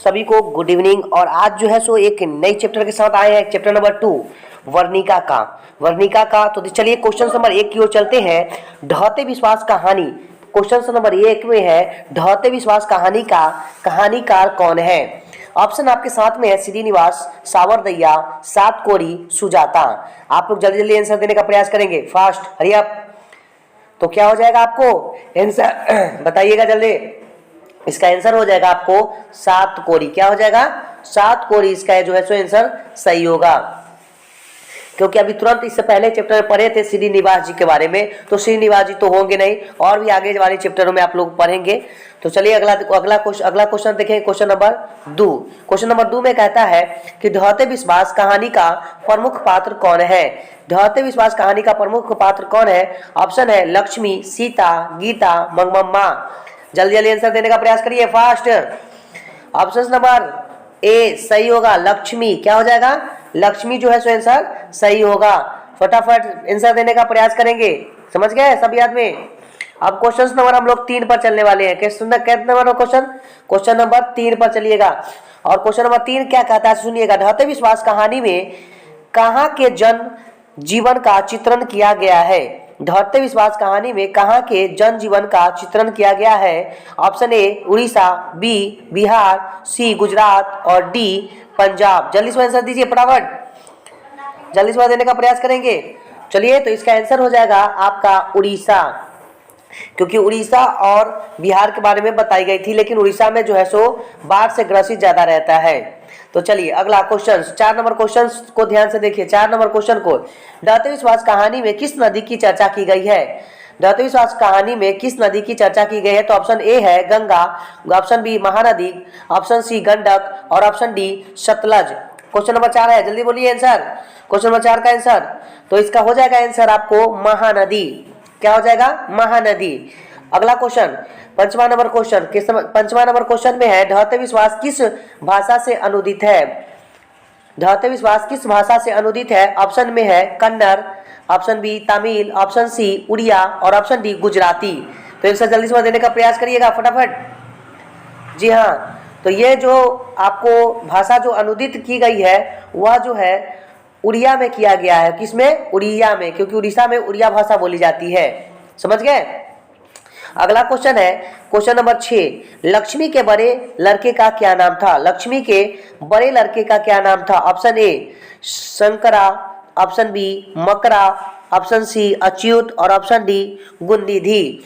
सभी को good evening. और आज जो है सो एक नई चैप्टर के साथ आए हैं, चैप्टर नंबर 2 वर्णिका का। तो चलिए क्वेश्चन नंबर 1 की ओर चलते हैं। ढहते विश्वास कहानी, क्वेश्चन नंबर 1 में है ढहते विश्वास कहानी का कहानीकार कौन है। ऑप्शन आपके साथ में है श्रीनिवास, सावरदैया, सातकोरी, सुजाता। आप लोग जल्दी जल्दी आंसर देने का प्रयास करेंगे, फास्ट हरी अप। तो क्या हो जाएगा आपको आंसर बताइएगा जल्दी। इसका आंसर हो जाएगा आपको सातकोरी। क्या हो जाएगा? सातकोरी इसका जो है सो आंसर सही होगा, क्योंकि अभी तुरंत इससे पहले चैप्टर में पढ़े थे श्रीनिवास जी के बारे में, तो श्रीनिवास जी तो होंगे नहीं, और भी आगे वाले चैप्टरों में आप लोग पढ़ेंगे। तो चलिए अगला क्वेश्चन देखें। Question number 2। क्वेश्चन नंबर 2 में कहता है कि ढहते विश्वास कहानी का प्रमुख पात्र कौन है। ढहते विश्वास कहानी का प्रमुख पात्र कौन है? ऑप्शन है लक्ष्मी, सीता, गीता, मंगम्मा। जल्दी जल्दी आंसर देने का प्रयास करिए, फास्ट। ऑप्शन नंबर ए सही होगा, लक्ष्मी। क्या हो जाएगा? लक्ष्मी जो है सो आंसर सही होगा। फटाफट आंसर देने का प्रयास करेंगे, समझ गए सभी आदमी। अब क्वेश्चन नंबर हम लोग 3 पर चलने वाले हैं। कितने नंबर क्वेश्चन नंबर 3 पर चलिएगा। और क्वेश्चन नंबर 3 क्या कहता है सुनिएगा। ढहते विश्वास कहानी में कहाँ के जन जीवन का चित्रण किया गया है। ढहते विश्वास कहानी में कहाँ के जन जीवन का चित्रण किया गया है। Option A Orissa, B Bihar, C Gujarat और डी पंजाब। जल्दी से आंसर दीजिए फटाफट, जल्दी से देने का प्रयास करेंगे। चलिए तो इसका आंसर हो जाएगा आपका उड़ीसा, क्योंकि उड़ीसा और बिहार के बारे में बताई गई थी, लेकिन उड़ीसा में जो है सो बाढ़ से ग्रसित ज्यादा रहता है। तो चलिए अगला क्वेश्चन, 4 नंबर क्वेश्चन को ध्यान से देखिए। 4 नंबर क्वेश्चन को, ढहते विश्वास कहानी में किस नदी की चर्चा की गई है। ढहते विश्वास कहानी में किस नदी की चर्चा की गई है। तो ऑप्शन ए है Ganga, option B Mahanadi, option C Gandak और option D Sutlej. Question number 4 है, जल्दी बोलिए आंसर। क्वेश्चन नंबर 4 का आंसर, तो इसका हो जाएगा आंसर आपको महानदी। क्या हो जाएगा? महानदी। अगला क्वेश्चन, 5वां नंबर क्वेश्चन। 5वां नंबर क्वेश्चन में है ढहते विश्वास किस भाषा से अनुदित है। ढहते विश्वास किस भाषा से अनुदित है। ऑप्शन में है Kannada, option B Tamil, option C Oriya और ऑप्शन डी गुजराती। तो आंसर जल्दी से देने का प्रयास करिएगा फटाफट। जी हाँ, तो ये जो आपको भाषा जो अनुदित की गई है वह जो है उड़िया में किया गया है। किसमें? उड़िया में, क्योंकि उड़ीसा में उड़िया भाषा बोली जाती है, समझ गए। अगला क्वेश्चन है क्वेश्चन नंबर 6। लक्ष्मी के बड़े लड़के का क्या नाम था। लक्ष्मी के बड़े लड़के का क्या नाम था। Option A Shankara, option B Makara, option C Achyut और ऑप्शन डी गुणनिधि।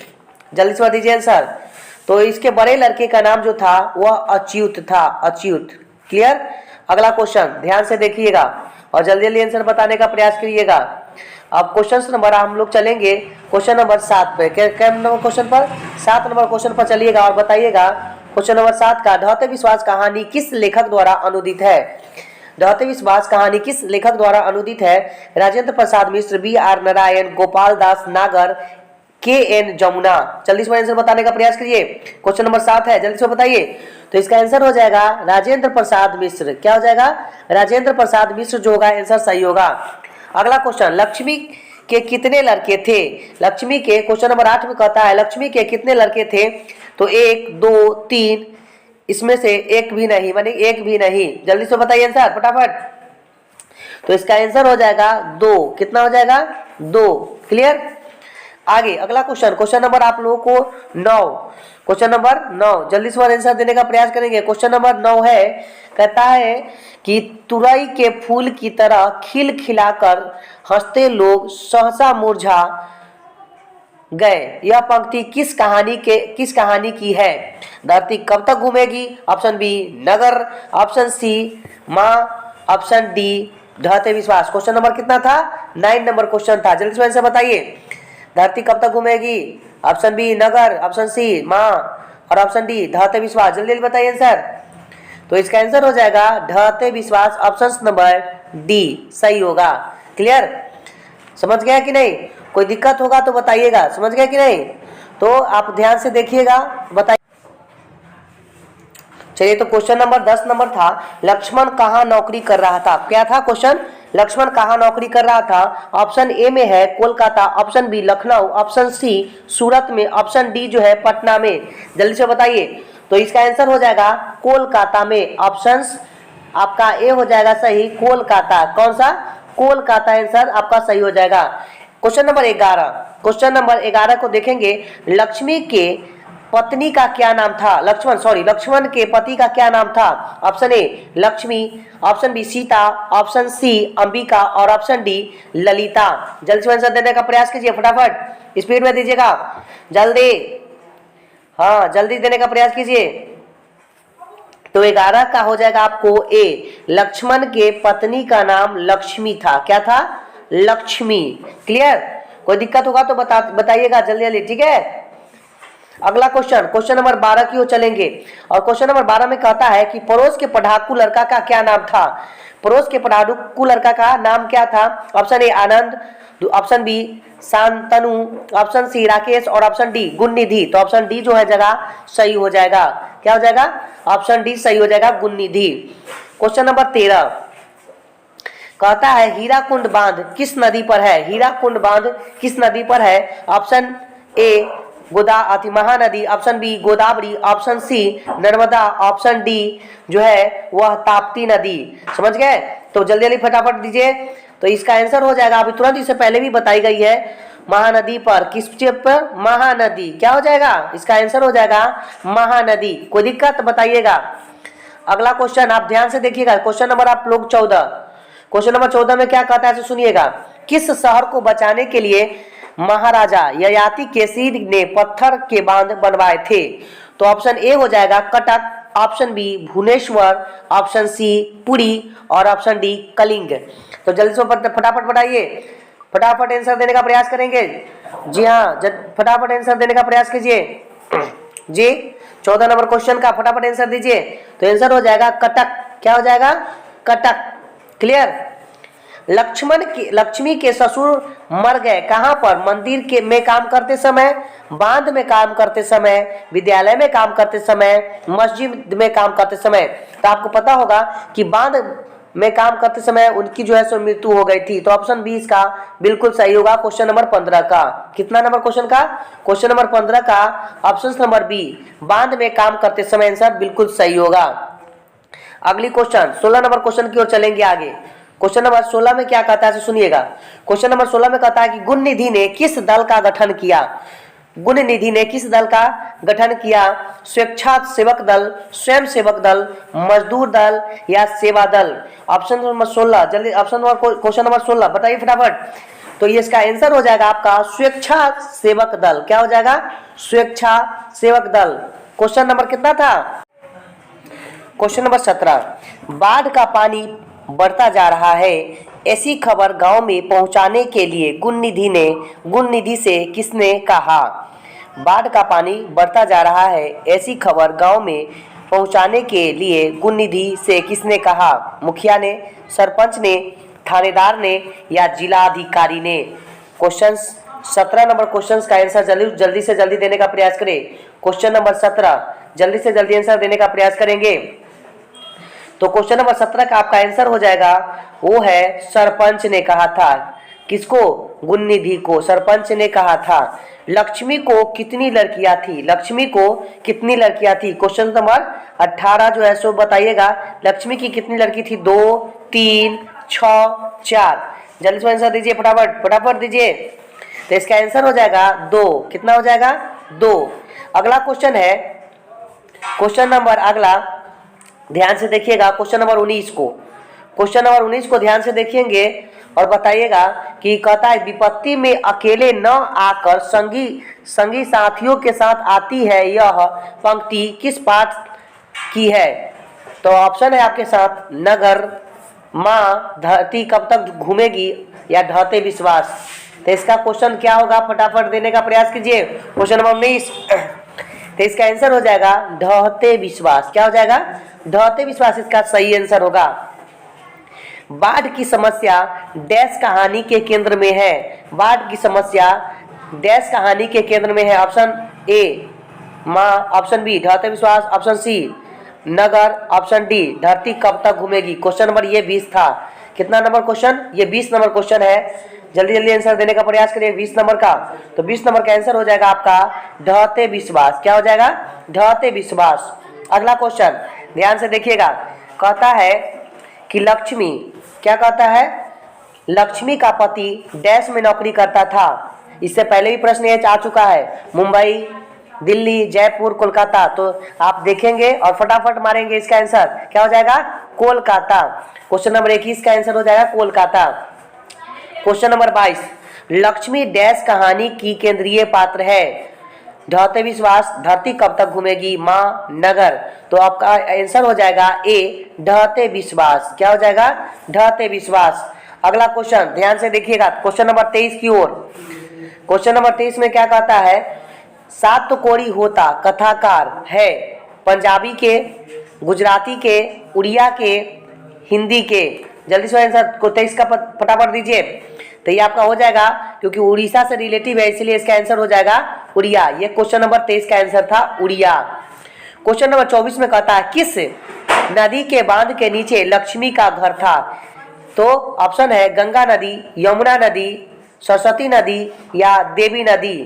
जल्दी से दीजिए आंसर। तो इसके बड़े लड़के का नाम जो था वह अच्युत था, अच्युत। क्लियर। अगला क्वेश्चन ध्यान से देखिएगा और जल्दी जल्दी आंसर बताने का प्रयास करिएगा। अब क्वेश्चन नंबर हम लोग चलेंगे क्वेश्चन नंबर 7 पे। क्या नंबर क्वेश्चन पर? 7 नंबर क्वेश्चन पर चलिएगा और बताइएगा क्वेश्चन नंबर 7 का ढहते विश्वास कहानी किस लेखक द्वारा अनुदित है। ढहते विश्वास कहानी किस लेखक द्वारा अनुदित है। राजेंद्र प्रसाद मिश्र, बी आर नारायण, गोपाल दास नागर, के एन जमुना। जल्दी से आंसर बताने का प्रयास करिए। क्वेश्चन नंबर 7 है, जल्दी से बताइए। तो इसका आंसर हो जाएगा राजेंद्र प्रसाद मिश्र। क्या हो जाएगा? राजेंद्र प्रसाद मिश्र जो होगा आंसर सही होगा। अगला क्वेश्चन, लक्ष्मी के कितने लड़के थे। लक्ष्मी के क्वेश्चन नंबर 8 में कहता है लक्ष्मी के कितने लड़के थे। तो 1 2 3, इसमें से एक भी नहीं, माने एक भी नहीं। जल्दी से बताइए आंसर फटाफट। तो इसका आंसर हो जाएगा 2। कितना हो जाएगा? 2। क्लियर। आगे अगला क्वेश्चन, क्वेश्चन नंबर आप लोगों को 9। क्वेश्चन नंबर 9, जल्दी से आंसर देने का प्रयास करेंगे। क्वेश्चन नंबर 9 है, कहता है कि तुरई के फूल की तरह खिल खिलाकर हंसते लोग सहसा मुरझा गए। यह पंक्ति किस कहानी की है। धरती कब तक घूमेगी। ऑप्शन बी नगर, ऑप्शन सी माँ, ऑप्शन डी ढहते विश्वास। क्वेश्चन नंबर कितना था? 9 नंबर क्वेश्चन था। जल्दी से आंसर बताइए। धरती कब तक घूमेगी। ऑप्शन बी नगर, ऑप्शन सी माँ और ऑप्शन डी ढहते विश्वास। जल्दी जल्दी बताइए आंसर। तो इसका आंसर हो जाएगा ढहते विश्वास, ऑप्शन नंबर डी सही होगा। क्लियर। समझ गया कि नहीं? कोई दिक्कत होगा तो बताइएगा, समझ गया कि नहीं? तो आप ध्यान से देखिएगा, बताइए। चलिए तो क्वेश्चन नंबर 10 नंबर था लक्ष्मण कहाँ नौकरी कर रहा था। क्या था क्वेश्चन? लक्ष्मण कहाँ नौकरी कर रहा था। ऑप्शन ए में है Kolkata, option B Lucknow, option C Surat में, ऑप्शन डी जो है पटना में। जल्दी से बताइए। तो इसका आंसर हो जाएगा कोलकाता में। ऑप्शंस आपका ए हो जाएगा सही, कोलकाता। कौन सा? कोलकाता आंसर आपका सही हो जाएगा। क्वेश्चन नंबर 11, क्वेश्चन नंबर 11 को देखेंगे। लक्ष्मी के पत्नी का क्या नाम था? लक्ष्मण के पति का क्या नाम था? Option A Lakshmi, option B Sita, option C Ambika और ऑप्शन डी ललिता। जल्दी से आंसर देने का प्रयास कीजिए, फटाफट स्पीड में दीजिएगा, जल्दी, हाँ जल्दी देने का प्रयास कीजिए। तो 11 का हो जाएगा आपको ए, लक्ष्मण के पत्नी का नाम लक्ष्मी था। क्या था? लक्ष्मी। क्लियर? कोई दिक्कत होगा तो बताइएगा जल्दी जल्दी, ठीक है। अगला क्वेश्चन, क्वेश्चन नंबर 12 की ओर चलेंगे और क्वेश्चन नंबर 12 में कहता है कि पड़ोस के पढ़ाकू लड़का का क्या नाम था? पड़ोस के पढ़ाकू लड़का का नाम क्या था? Option A Anand, option B Shantanu, option C Rakesh और ऑप्शन डी गुणनिधि। तो ऑप्शन डी जो है जगह सही हो जाएगा। क्या हो जाएगा? ऑप्शन डी सही हो जाएगा, गुणनिधि। क्वेश्चन नंबर 13 कहता है हीराकुंड बांध किस नदी पर है? हीराकुंड बांध किस नदी पर है? Option A Mahanadi, option B Godavari, option C Narmada, option D जो है वह ताप्ती नदी। समझ गए? तो जल्दी जल्दी फटाफट दीजिए। तो इसका आंसर हो जाएगा, अभी तुरंत इससे पहले भी बताई गई है, महानदी पर। किस चीज पर? महानदी। क्या हो जाएगा? इसका आंसर हो जाएगा महानदी। कोई दिक्कत बताइएगा। अगला क्वेश्चन आप ध्यान से देखिएगा, क्वेश्चन नंबर आप लोग 14, क्वेश्चन नंबर 14 में क्या कहता है सुनिएगा। किस शहर को बचाने के लिए महाराजा ययाति केसरी ने पत्थर के बांध बनवाए थे? तो ऑप्शन ए हो जाएगा Cuttack, option B Bhubaneswar, option C Puri और ऑप्शन डी कलिंग। तो जल्दी से फटाफट बताइए, फटाफट आंसर देने का प्रयास करेंगे। जी हाँ, फटाफट आंसर देने का प्रयास कीजिए जी। 14 नंबर क्वेश्चन का फटाफट आंसर दीजिए। तो आंसर हो जाएगा कटक। क्या हो जाएगा? कटक। क्लियर? लक्ष्मी के ससुर मर गए कहां पर? मंदिर के में काम करते समय, बांध में काम करते समय, विद्यालय में काम करते समय, मस्जिद में काम करते समय। तो आपको पता होगा कि बांध में काम करते समय उनकी जो है सो मृत्यु हो गई थी। तो ऑप्शन बी इसका बिल्कुल सही होगा, क्वेश्चन नंबर 15 का। कितना नंबर क्वेश्चन का? क्वेश्चन नंबर 15 का ऑप्शन नंबर बी बांध में काम करते समय आंसर बिल्कुल सही होगा। अगली क्वेश्चन 16 नंबर क्वेश्चन की ओर चलेंगे आगे। क्वेश्चन नंबर 16 में क्या कहता है सुनिएगा। क्वेश्चन नंबर 16 में कहता है कि गुणनिधि ने किस दल का गठन किया? गुणनिधि ने किस दल का गठन किया? स्वेच्छासेवक दल, स्वयं सेवक दल, मजदूर दल या सेवा दल? ऑप्शन नंबर 16 जल्दी, ऑप्शन नंबर क्वेश्चन नंबर 16 बताइए फटाफट। तो ये इसका आंसर हो जाएगा आपका स्वेच्छासेवक दल। क्या हो जाएगा? स्वेच्छासेवक दल। क्वेश्चन नंबर कितना था? क्वेश्चन नंबर 17 बाढ़ का पानी बढ़ता जा रहा है, ऐसी खबर गांव में पहुंचाने के लिए गुणनिधि से किसने कहा? बाढ़ का पानी बढ़ता जा रहा है, ऐसी खबर गांव में पहुंचाने के लिए गुणनिधि से किसने कहा? मुखिया ने, सरपंच ने, थानेदार ने या जिलाधिकारी ने? क्वेश्चन 17 नंबर क्वेश्चन का आंसर जल्दी से जल्दी देने का प्रयास करें। क्वेश्चन नंबर 17 जल्दी से जल्दी आंसर देने का प्रयास करेंगे। तो क्वेश्चन नंबर 17 का आपका आंसर हो जाएगा वो है सरपंच ने कहा था। किसको? गुणनिधि को सरपंच ने कहा था। लक्ष्मी को कितनी लड़कियां थी? लक्ष्मी को कितनी लड़कियां थी? क्वेश्चन नंबर 18 जो है सो बताइएगा, लक्ष्मी की कितनी लड़की थी? 2, 3, 6, 4। जल्दी से आंसर दीजिए, फटाफट फटाफट दीजिए। तो इसका आंसर हो जाएगा 2। कितना हो जाएगा? 2। अगला क्वेश्चन है, क्वेश्चन नंबर अगला ध्यान से देखिएगा, क्वेश्चन नंबर 19 को। क्वेश्चन नंबर 19 को ध्यान से देखिएंगे और बताइएगा कि कहता है विपत्ति में अकेले न आकर संगी साथियों के साथ आती है, यह पंक्ति किस पाठ की है? तो ऑप्शन है आपके साथ, नगर, माँ, धरती कब तक घूमेगी या ढहते विश्वास। तो इसका क्वेश्चन क्या होगा? फटाफट देने का प्रयास कीजिए। क्वेश्चन नंबर 19 तो इसका आंसर हो जाएगा ढहते विश्वास। क्या हो जाएगा? ढहते विश्वास इसका सही आंसर होगा। बाढ़ की समस्या डैश कहानी के केंद्र में है। बाढ़ की समस्या डैश कहानी के केंद्र में है। ऑप्शन ए माँ, ऑप्शन बी ढहते विश्वास, ऑप्शन सी नगर, ऑप्शन डी धरती कब तक घूमेगी। क्वेश्चन नंबर ये 20 था। कितना नंबर क्वेश्चन? ये 20 नंबर क्वेश्चन है। जल्दी जल्दी आंसर देने का प्रयास करिए 20 नंबर का। तो 20 नंबर का आंसर हो जाएगा आपका ढहते विश्वास। क्या हो जाएगा? ढहते विश्वास। अगला क्वेश्चन ध्यान से देखिएगा, कहता है कि लक्ष्मी, क्या कहता है? लक्ष्मी का पति डैश में नौकरी करता था। इससे पहले भी प्रश्न ये आ चुका है, मुंबई, दिल्ली, जयपुर, कोलकाता। तो आप देखेंगे और फटाफट मारेंगे इसका आंसर। क्या हो जाएगा? कोलकाता। क्वेश्चन नंबर 21 का आंसर हो जाएगा Kolkata. Question number 22, Lakshmi dash कहानी की केंद्रीय पात्र है। ढहते विश्वास, धरती कब तक घूमेगी, माँ, नगर। तो आपका आंसर हो जाएगा ए ढहते विश्वास। क्या हो जाएगा? ढहते विश्वास। अगला क्वेश्चन ध्यान से देखिएगा, क्वेश्चन नंबर 23 की ओर। क्वेश्चन नंबर 23 में क्या कहता है? सात कोरी होता कथाकार है पंजाबी के, गुजराती के, उड़िया के, हिंदी के। जल्दी से आंसर 23 का फटाफट दीजिए। तो ये आपका हो जाएगा, क्योंकि उड़ीसा से रिलेटिव है इसलिए इसका आंसर हो जाएगा उड़िया। ये क्वेश्चन नंबर 23 का आंसर था उड़िया। क्वेश्चन नंबर 24 में कहता है किस नदी के बांध के नीचे लक्ष्मी का घर था। तो ऑप्शन है गंगा नदी, यमुना नदी, सरस्वती नदी या देवी नदी।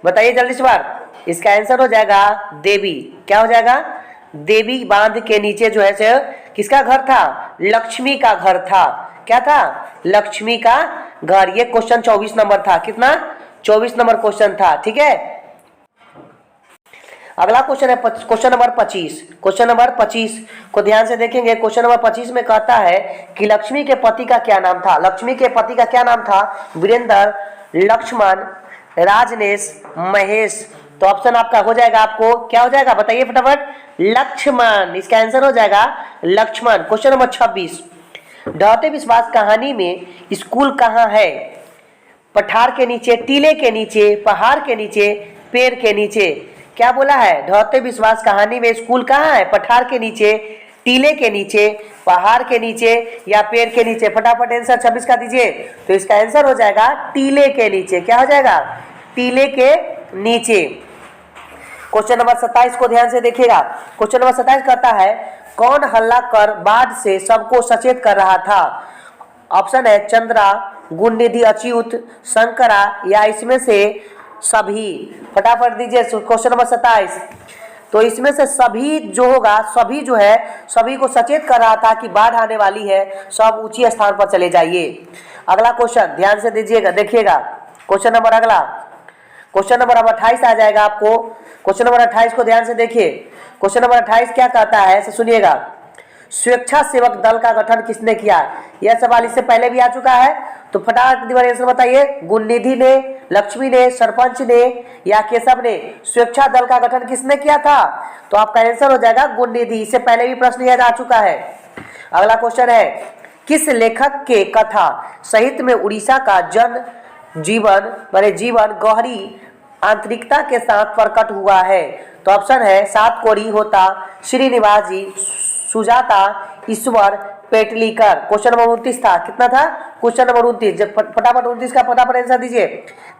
बताइए जल्दी से बार। इसका आंसर हो जाएगा देवी। क्या हो जाएगा? देवी बांध के नीचे जो है से किसका घर था? लक्ष्मी का घर था। क्या था? लक्ष्मी का घर। ये क्वेश्चन 24 नंबर था। कितना? 24 नंबर क्वेश्चन था। ठीक है, अगला क्वेश्चन है क्वेश्चन नंबर 25। क्वेश्चन नंबर 25 को ध्यान से देखेंगे। क्वेश्चन नंबर 25 में कहता है कि लक्ष्मी के पति का क्या नाम था। लक्ष्मी के पति का क्या नाम था? वीरेंद्र, लक्ष्मण, राजनेश, महेश। तो ऑप्शन आपका हो जाएगा, आपको क्या हो जाएगा बताइए फटाफट? लक्ष्मण। इसका आंसर हो जाएगा लक्ष्मण। क्वेश्चन नंबर 26, ढहते विश्वास कहानी में स्कूल कहाँ है? पठार के नीचे, टीले के नीचे, पहाड़ के नीचे, पेड़ के नीचे। क्या बोला है? ढहते विश्वास कहानी में स्कूल कहाँ है? पठार के नीचे, टीले के नीचे, पहाड़ के नीचे या पेड़ के नीचे। फटाफट आंसर 26 का दीजिए। तो इसका आंसर हो जाएगा टीले के नीचे। क्या हो जाएगा? टीले के नीचे। क्वेश्चन नंबर 27 को ध्यान से देखिएगा। क्वेश्चन नंबर 27 कहता है कौन हल्ला कर बाढ़ से सबको सचेत कर रहा था। ऑप्शन है चंद्रा, गुणनिधि, अच्युत, शंकरा या इसमें से सभी। फटाफट दीजिए क्वेश्चन नंबर 27। तो इसमें से सभी जो होगा, सभी जो है सभी को सचेत कर रहा था कि बाढ़ आने वाली है, सब ऊंची स्थान पर चले जाइए। अगला क्वेश्चन ध्यान से दीजिएगा, देखिएगा। क्वेश्चन नंबर अगला क्वेश्चन नंबर 28 आ जाएगा आपको। क्वेश्चन नंबर 28 को ध्यान से देखिए। क्वेश्चन नंबर 28 क्या कहता है सुनिएगा, स्वेच्छासेवक दल का गठन किसने किया। यह सवाल इससे पहले भी आ चुका है। तो फटाफट दीवार आंसर बताइए। गुणनिधि ने, लक्ष्मी ने, सरपंच ने या केशव ने। स्वेच्छा दल का गठन किसने किया था? तो आपका आंसर हो जाएगा गुणनिधि। इससे पहले भी प्रश्न यह आ चुका है। अगला क्वेश्चन है किस लेखक के कथा साहित्य में उड़ीसा का जन जीवन जीवन गहरी आंतरिकता के साथ प्रकट हुआ है। तो ऑप्शन है सात कोरी होता, श्रीनिवास जी, सुजाता, ईश्वर, पेटलीकर। क्वेश्चन नंबर 29 था। कितना था? Question number 29। फटाफट 29 का फटाफट आंसर दीजिए।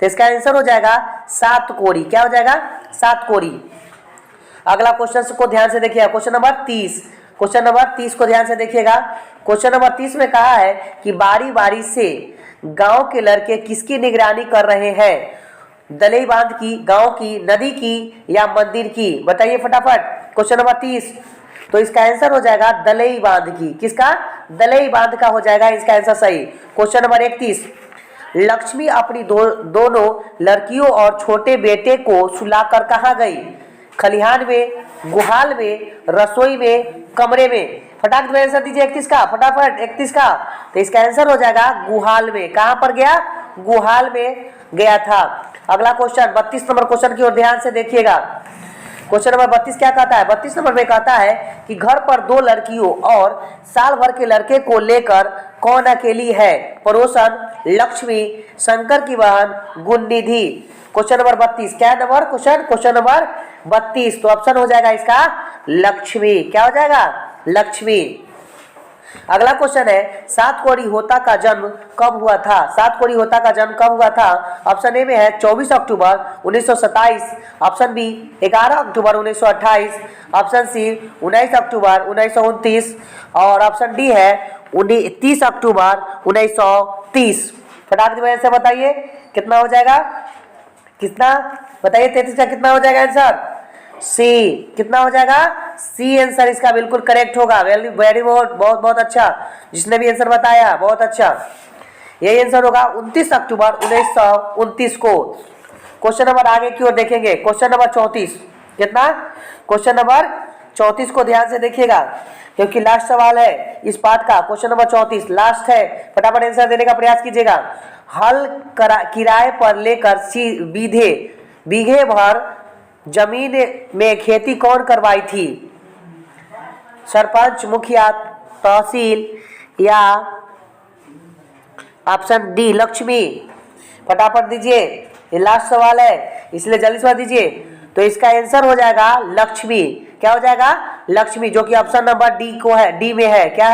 तो इसका आंसर हो जाएगा सात कोरी। क्या हो जाएगा? सात कोरी। अगला क्वेश्चन को ध्यान से देखिएगा। Question number 30। क्वेश्चन नंबर 30 को ध्यान से देखिएगा। क्वेश्चन नंबर 30 में कहा है कि बारी बारी से गांव के लड़के किसकी निगरानी कर रहे हैं। दलई बांध की, गांव की, नदी की या मंदिर की। बताइए फटाफट। Question number 30। तो इसका आंसर हो जाएगा दलई बांध की। किसका? दलई बांध का हो जाएगा इसका आंसर सही। क्वेश्चन नंबर 31, लक्ष्मी अपनी दोनों लड़कियों और छोटे बेटे को सुलाकर कहाँ गई। खलिहान में, गुहाल में, रसोई में, कमरे में। फटाफट में आंसर दीजिए 31 का। फटाफट 31 का। तो इसका आंसर हो जाएगा गुहाल में। कहाँ पर गया? गुहाल में गया था। अगला क्वेश्चन 32 नंबर क्वेश्चन की ओर ध्यान से देखिएगा। क्वेश्चन नंबर 32 क्या कहता है? 32 नंबर में कहता है कि घर पर दो लड़कियों और साल भर के लड़के को लेकर कौन अकेली है। पड़ोसन, लक्ष्मी, शंकर की बहन, गुणनिधि। क्वेश्चन नंबर 32 क्या नंबर क्वेश्चन नंबर 32। तो ऑप्शन हो जाएगा इसका लक्ष्मी। क्या हो जाएगा? लक्ष्मी। अगला क्वेश्चन है सात कोरी होता का जन्म कब हुआ था। सात कोरी होता का जन्म कब हुआ था? ऑप्शन ए में है 24 अक्टूबर 1927, ऑप्शन बी 11 अक्टूबर 1928, ऑप्शन सी 19 अक्टूबर 1929 और ऑप्शन डी है 30 अक्टूबर 1930। फटाक से आंसर बताइए कितना हो जाएगा, कितना बताइए, 33 का कितना हो जाएगा आंसर, सी। कितना हो जाएगा, सी आंसर इसका बिल्कुल करेक्ट होगा। वेरी वेरी बहुत बहुत बहुत अच्छा, जिसने भी आंसर बताया बहुत अच्छा, यही आंसर होगा 29 अक्टूबर 1929 को। क्वेश्चन नंबर आगे की ओर देखेंगे, क्वेश्चन नंबर 34। कितना, क्वेश्चन नंबर 34 को ध्यान से देखिएगा क्योंकि लास्ट सवाल है इस पार्ट का। क्वेश्चन नंबर 34 लास्ट है, फटाफट आंसर देने का प्रयास कीजिएगा। हल किराए पर लेकर बीघे भर जमीन में खेती कौन करवाई थी, सरपंच, मुखिया, तहसील या ऑप्शन डी लक्ष्मी। फटाफट दीजिए, ये लास्ट सवाल है इसलिए जल्दी से दीजिए। तो इसका आंसर हो जाएगा लक्ष्मी। क्या हो जाएगा, लक्ष्मी, जो कि ऑप्शन नंबर डी को है, डी में है। क्या है?